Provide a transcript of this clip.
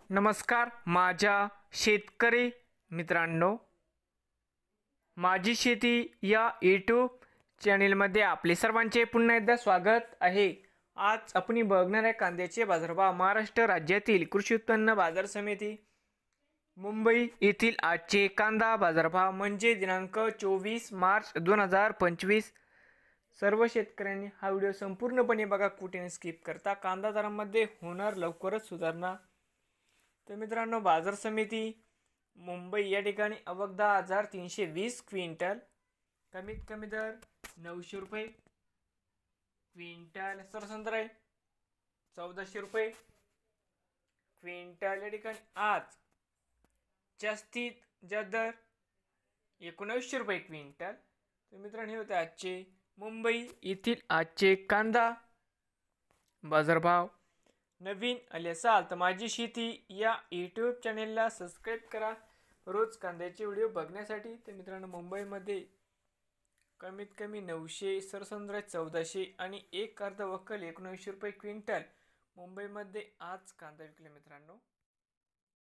नमस्कार माझ्या शेतकरी मित्रांनो, माझी शेती या यूट्यूब चॅनेलमध्ये आपले सर्वांचे पुन्हा एकदा स्वागत आहे। आज आपण बघणार आहे कांद्याचे बाजारभाव। महाराष्ट्र राज्यातील कृषी उत्पन्न बाजार समिती मुंबई येथील आजचे कांदा बाजारभाव म्हणजे दिनांक 24 मार्च 2025। सर्व शेतकऱ्यांनी हा व्हिडिओ संपूर्णपणे बघा, कुठे स्किप करता। कांदा दरामध्ये होणार लवकरच सुधारणा। तर मित्रांनो, बाजार समिती मुंबई या ठिकाणी आवक 10,320 क्विंटल, कमीत कमी दर 900 रुपये क्विंटल। सरसंत्रा 1400 रुपये क्विंटल या ठिकाणी। आज जास्तीत जास्त दर 1900 रुपये क्विंटल। तर मित्रांनो, हे होते आजचे मुंबई येथील आजचे कांदा बाजारभाव। नवीन आले असाल तर माझी शेती या यूट्यूब चॅनेलला सबस्क्राईब करा रोज कांद्याचे व्हिडिओ बघण्यासाठी। तर मित्रांनो, मुंबईमध्ये कमीत कमी 900, सरसंत्रा 1400 आणि एक अर्ध वक्कल 1900 रुपये क्विंटल मुंबईमध्ये आज कांदा विकले मित्रांनो।